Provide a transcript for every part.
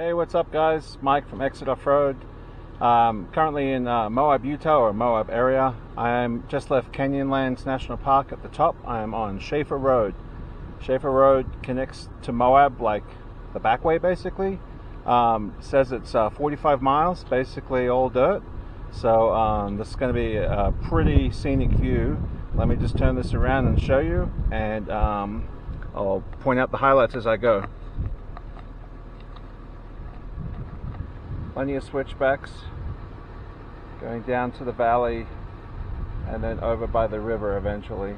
Hey, what's up guys? Mike from Exit Off-Road. Currently in Moab, Utah, or Moab area. I'm just left Canyonlands National Park at the top. I'm on Shafer Road. Shafer Road connects to Moab like the back way basically. Says it's 45 miles, basically all dirt. So this is going to be a pretty scenic view. Let me just turn this around and show you, and I'll point out the highlights as I go. Plenty of switchbacks going down to the valley and then over by the river eventually.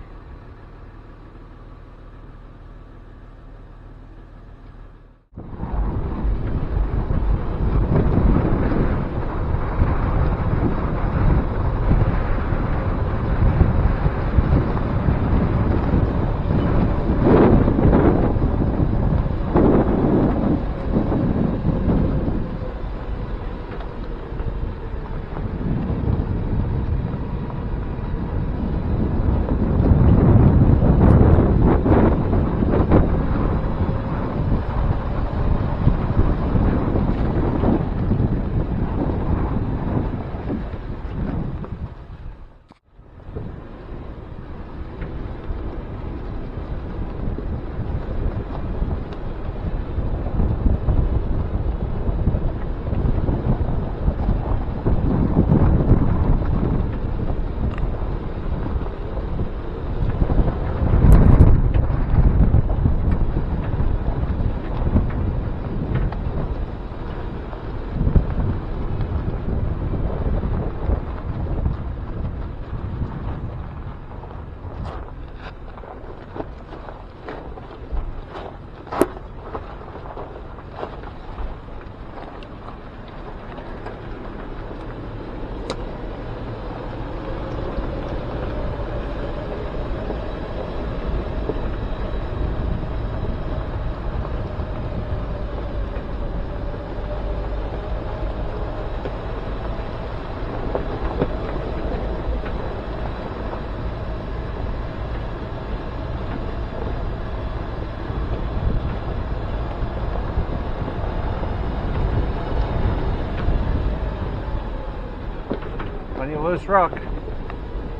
Plenty of loose rock,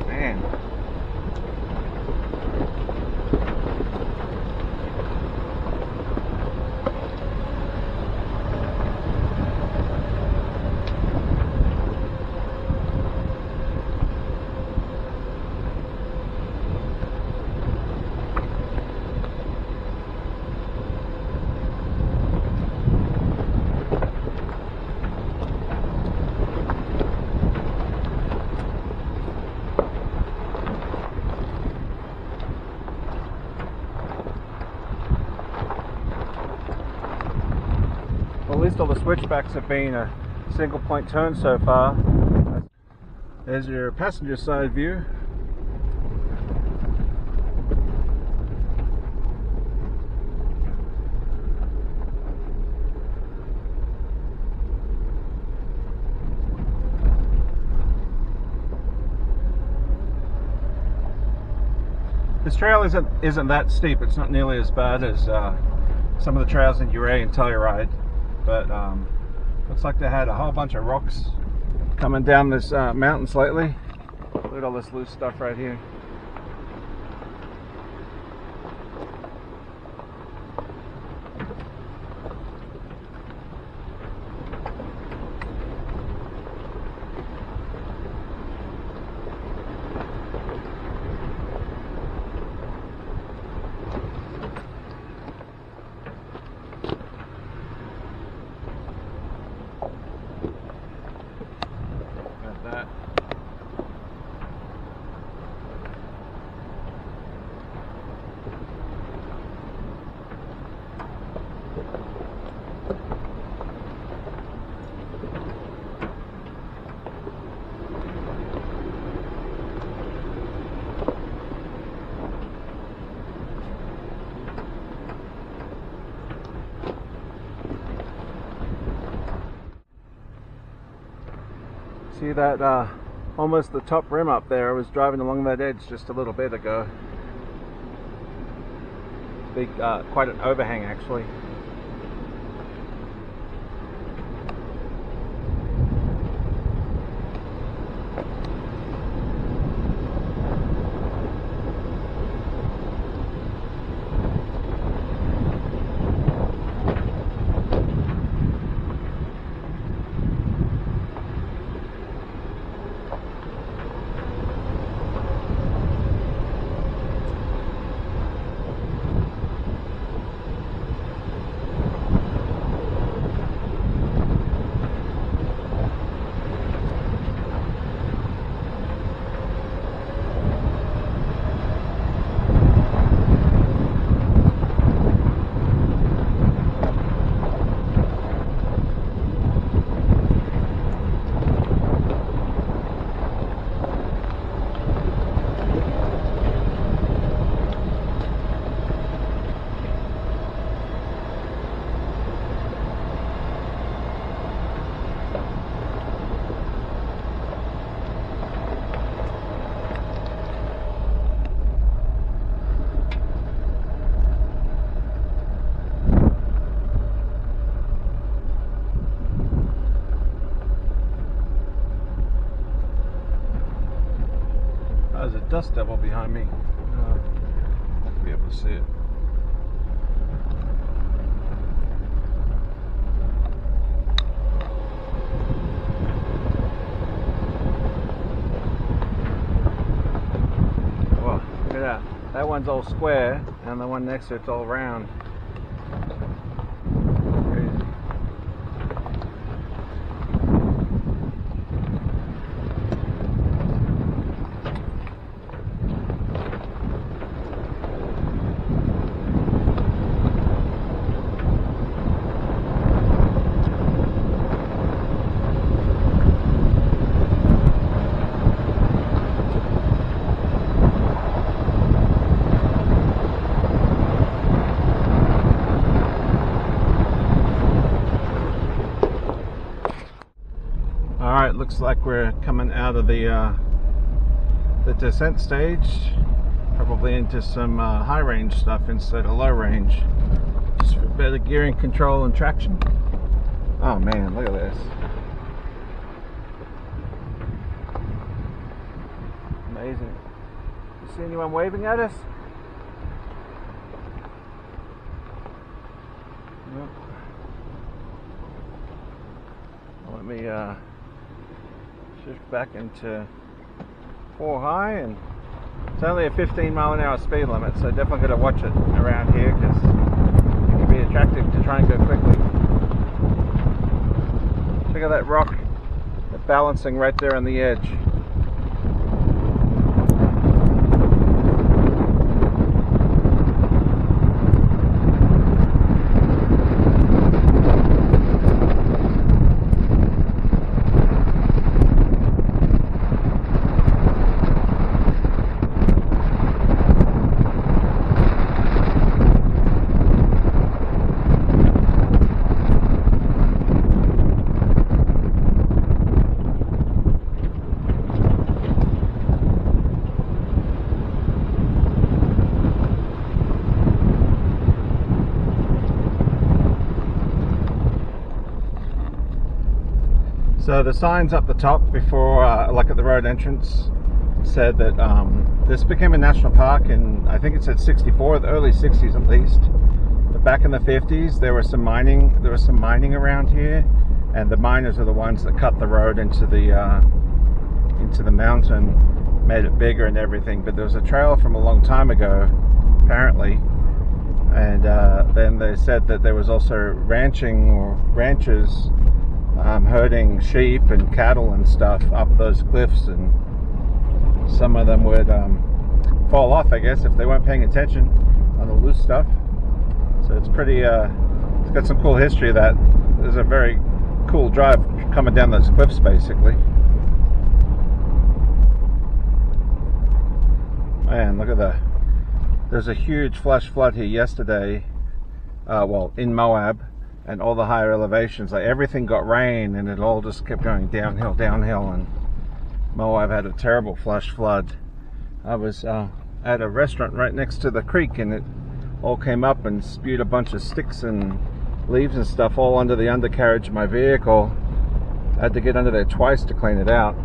man. Well, at least all the switchbacks have been a single point turn so far. There's your passenger side view. This trail isn't that steep. It's not nearly as bad as some of the trails in Uray and Telluride. But looks like they had a whole bunch of rocks coming down this mountain slightly. Look at all this loose stuff right here. That. See that almost the top rim up there? I was driving along that edge just a little bit ago. Big, quite an overhang actually. dust devil behind me. I'll be able to see it. Well, look at that. That one's all square, and the one next to it's all round. Crazy. Alright, looks like we're coming out of the descent stage, probably into some high range stuff instead of low range, just for better gearing control and traction. Oh man, look at this. Amazing. You see anyone waving at us? Nope. Let me shift back into 4 high, and it's only a 15-mile-an-hour speed limit, so definitely got to watch it around here because it can be attractive to try and go quickly. Check out that rock, the balancing right there on the edge. So the signs up the top before, like at the road entrance, said that this became a national park in, I think it said 64, the early 60s at least. But back in the 50s, there was some mining around here, and the miners are the ones that cut the road into the mountain, made it bigger and everything. But there was a trail from a long time ago, apparently, and then they said that there was also ranching or ranchers herding sheep and cattle and stuff up those cliffs, and some of them would fall off, I guess, if they weren't paying attention on the loose stuff. So it's pretty, it's got some cool history. That there's a very cool drive coming down those cliffs, basically. Man, look at there's a huge flash flood here yesterday, well, in Moab, and all the higher elevations, like everything got rain and it all just kept going downhill, and Moab had a terrible flash flood. I was at a restaurant right next to the creek, and it all came up and spewed a bunch of sticks and leaves and stuff all under the undercarriage of my vehicle. I had to get under there twice to clean it out.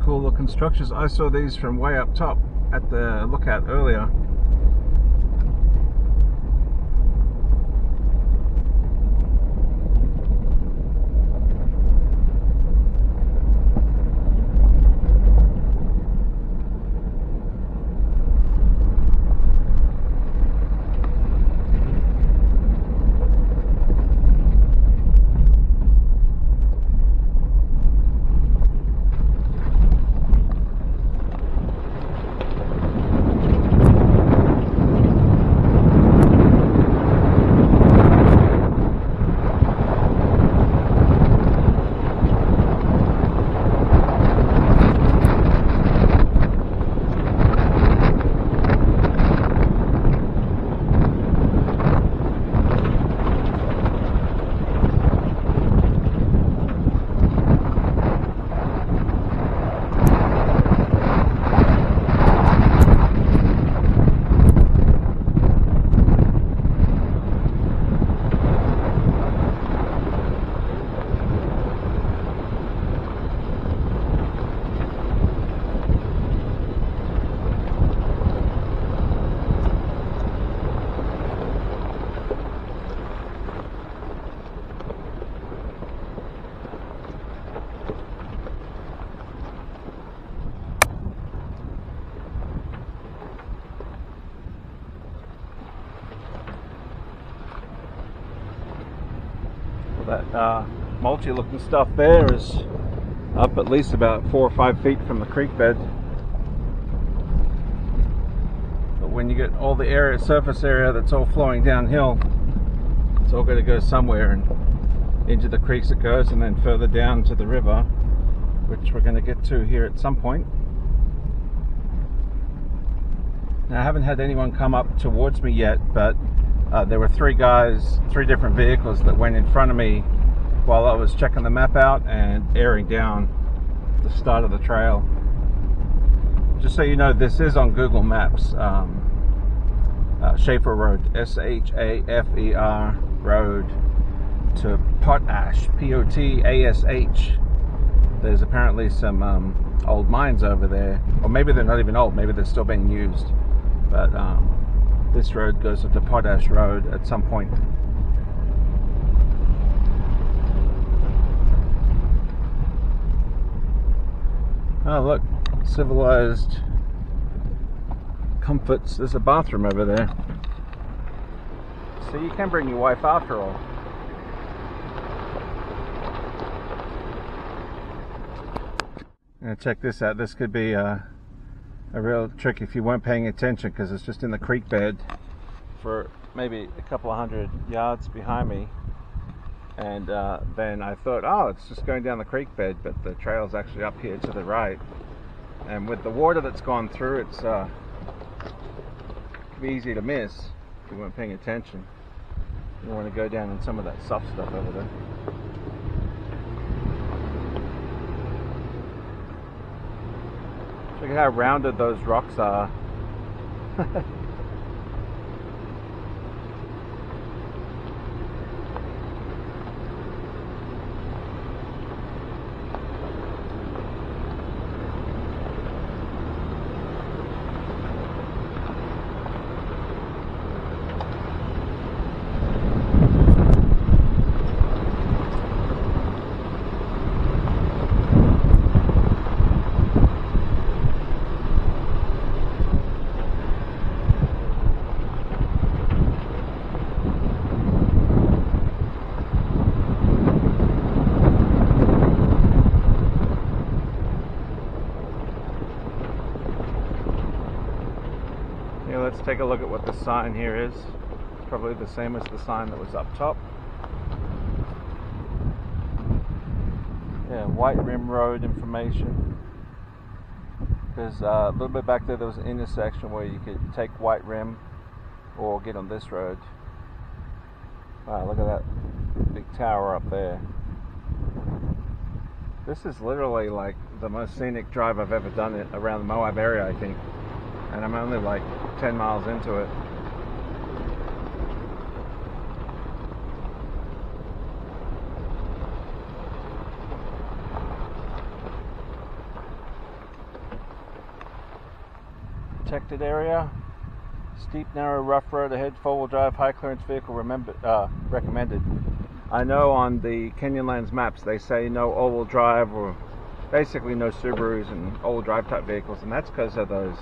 Cool looking structures. I saw these from way up top at the lookout earlier. That mulchy looking stuff there is up at least about 4 or 5 feet from the creek bed. But when you get all the area, surface area that's all flowing downhill, it's all going to go somewhere, and into the creeks it goes, and then further down to the river, which we're going to get to here at some point. Now, I haven't had anyone come up towards me yet, but there were 3 guys, 3 different vehicles that went in front of me while I was checking the map out and airing down the start of the trail. Just so you know, this is on Google Maps. Shafer Road, S-H-A-F-E-R Road to Potash, P-O-T-A-S-H. There's apparently some old mines over there, or maybe they're not even old, maybe they're still being used. But this road goes to Potash Road at some point. Oh look, civilized comforts. There's a bathroom over there. So you can bring your wife after all. Now check this out. This could be a real trick if you weren't paying attention, because it's just in the creek bed for maybe a couple of 100 yards behind me. And then I thought, oh, it's just going down the creek bed, but the trail's actually up here to the right. And with the water that's gone through, it's could be easy to miss if you weren't paying attention. You want to go down in some of that soft stuff over there. Look at how rounded those rocks are. Let's take a look at what the sign here is. It's probably the same as the sign that was up top. Yeah, White Rim Road information. Because a little bit back there was an intersection where you could take White Rim or get on this road. Wow, look at that big tower up there. This is literally like the most scenic drive I've ever done it around the Moab area, I think. And I'm only like 10 miles into it. Protected area. Steep, narrow, rough road ahead, 4-wheel drive, high clearance vehicle recommended. I know on the Canyonlands maps they say no all-wheel drive, or basically no Subarus and all-wheel drive type vehicles, and that's because of those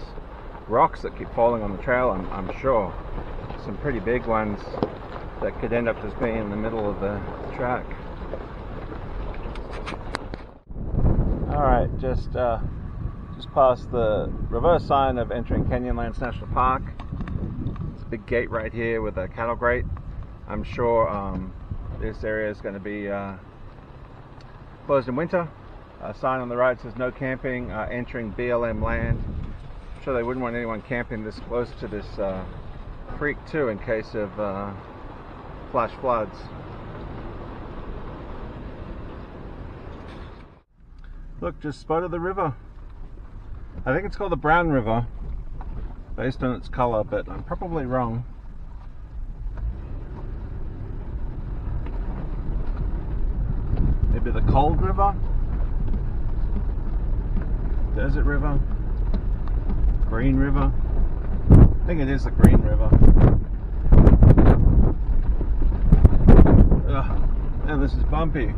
rocks that keep falling on the trail. I'm sure some pretty big ones that could end up just being in the middle of the track. Alright, just past the reverse sign of entering Canyonlands National Park. It's a big gate right here with a cattle grate. I'm sure this area is going to be closed in winter. A sign on the right says no camping, entering BLM land. I'm sure they wouldn't want anyone camping this close to this creek too, in case of flash floods. Look, just spotted the river. I think it's called the Brown River based on its color, but I'm probably wrong. Maybe the Cold River? Desert River? Green River? I think it is the Green River. Ugh, man, this is bumpy.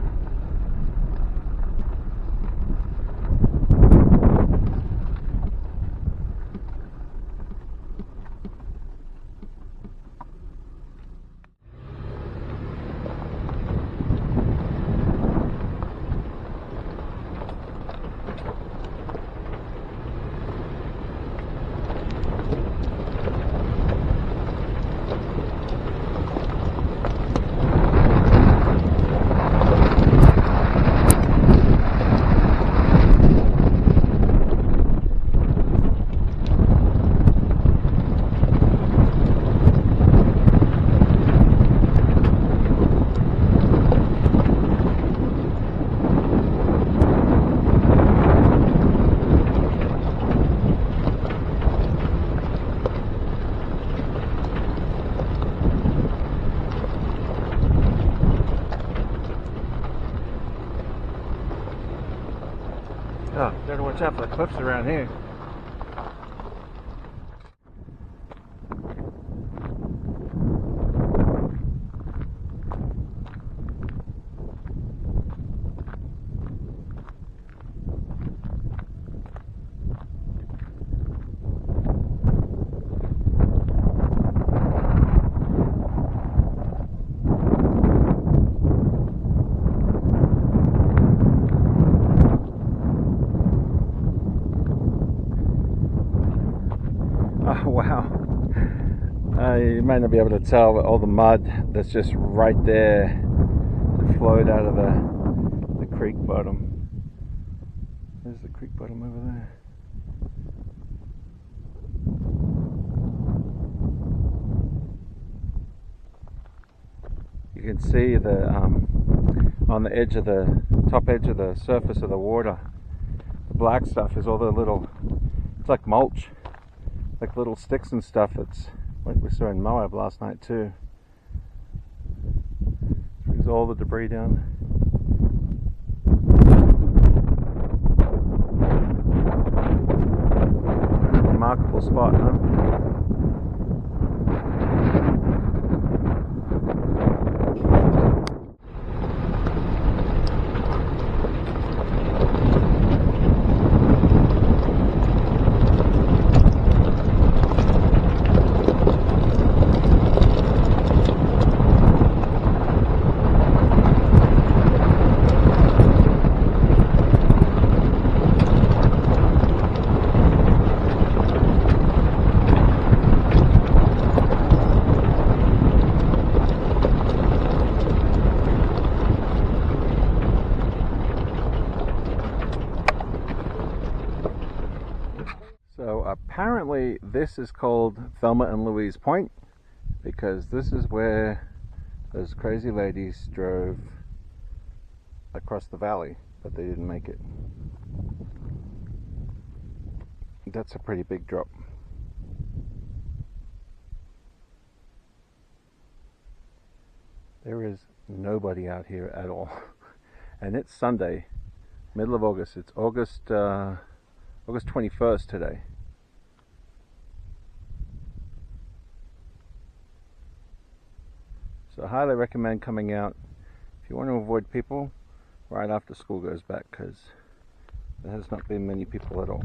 Better watch out for the cliffs around here. Oh, wow. You may not be able to tell, but all the mud that's just right there flowed out of the creek bottom. There's the creek bottom over there. You can see the on the edge of the top edge of the surface of the water, the black stuff is all the little, it's like mulch, like little sticks and stuff. It's like we saw in Moab last night too. Brings all the debris down. Remarkable spot, huh? So apparently this is called Thelma and Louise Point because this is where those crazy ladies drove across the valley, but they didn't make it. That's a pretty big drop. There is nobody out here at all. And it's Sunday, middle of August. It's August 21st today. So I highly recommend coming out if you want to avoid people right after school goes back, because there has not been many people at all.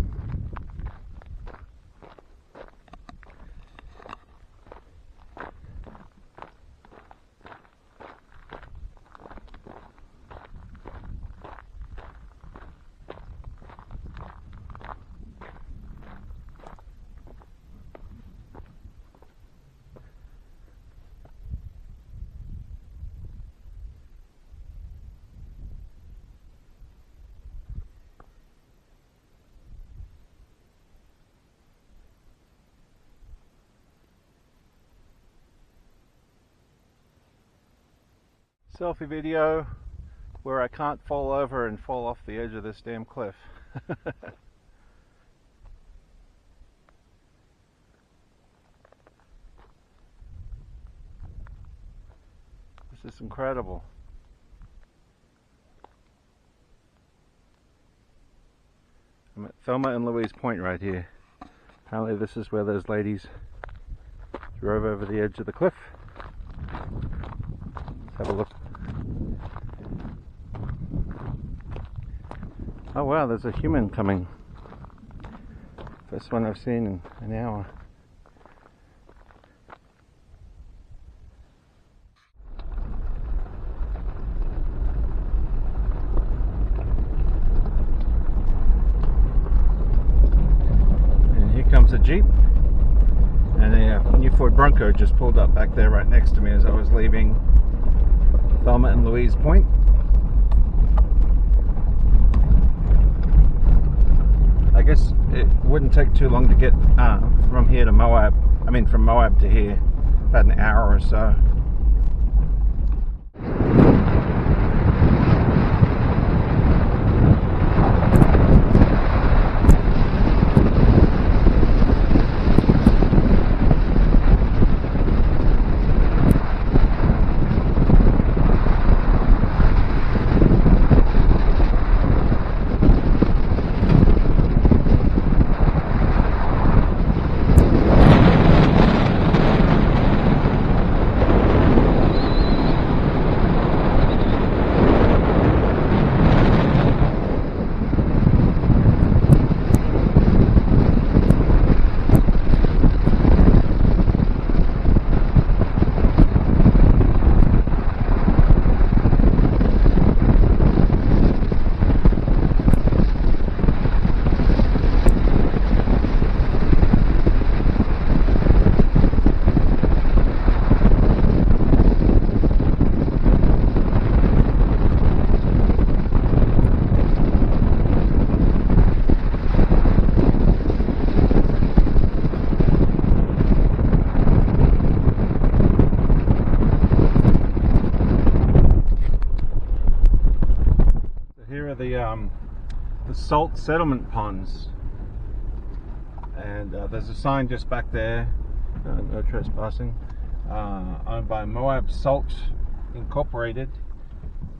Selfie video where I can't fall over and fall off the edge of this damn cliff. This is incredible. I'm at Thelma and Louise Point right here. Apparently this is where those ladies drove over the edge of the cliff. Let's have a look. Oh wow, there's a human coming. First one I've seen in an hour. And here comes a Jeep. And a new Ford Bronco just pulled up back there right next to me as I was leaving Thelma and Louise Point. I guess it wouldn't take too long to get from here to Moab. I mean, from Moab to here, about an hour or so. the Salt Settlement Ponds, and there's a sign just back there, no trespassing, owned by Moab Salt Incorporated.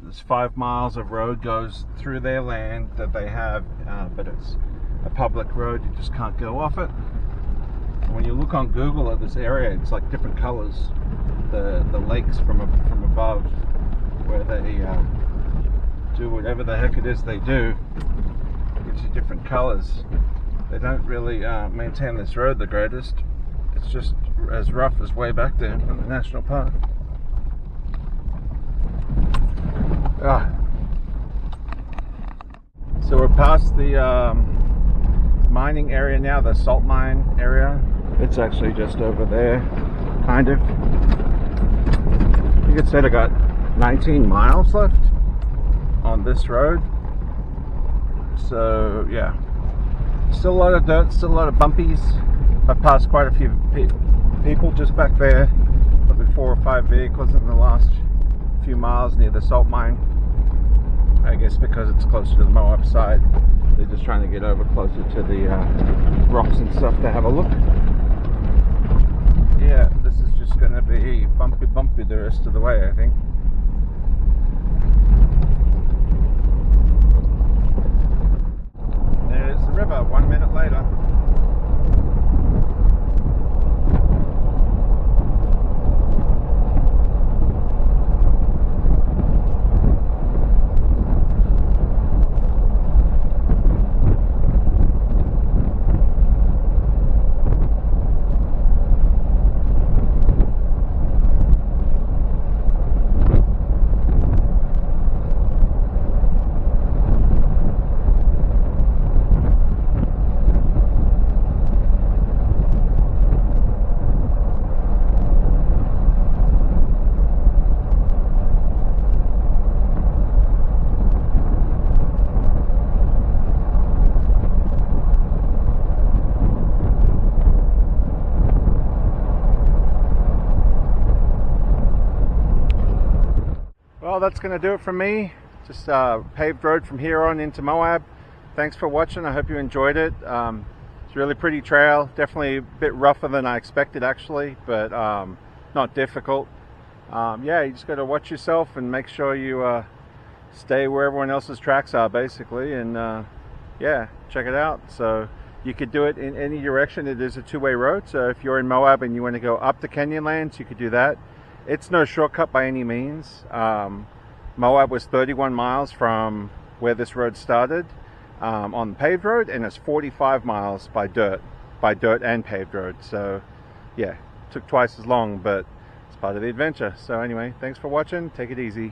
There's 5 miles of road goes through their land that they have, but it's a public road, you just can't go off it. When you look on Google at this area, it's like different colors. The lakes from above, where they do whatever the heck it is they do, gives you different colors. They don't really maintain this road the greatest. It's just as rough as way back there in the national park. So we're past the mining area now, the salt mine area. It's actually just over there, kind of. You could say I got 19 miles left on this road. So yeah, still a lot of dirt, still a lot of bumpies. I've passed quite a few people just back there, probably 4 or 5 vehicles in the last few miles near the salt mine. I guess because it's closer to the Moab side, they're just trying to get over closer to the rocks and stuff to have a look. Yeah, this is just going to be bumpy the rest of the way, I think. There's the river 1 minute later. Well, that's going to do it from me. Just paved road from here on into Moab. Thanks for watching. I hope you enjoyed it. It's a really pretty trail. Definitely a bit rougher than I expected, actually, but not difficult. Yeah, you just got to watch yourself and make sure you stay where everyone else's tracks are, basically, and yeah, check it out. So you could do it in any direction. It is a two-way road, so if you're in Moab and you want to go up to Canyonlands, you could do that. It's no shortcut by any means. Moab was 31 miles from where this road started on the paved road, and it's 45 miles by dirt and paved road. So yeah, took twice as long, but it's part of the adventure. So anyway, thanks for watching. Take it easy.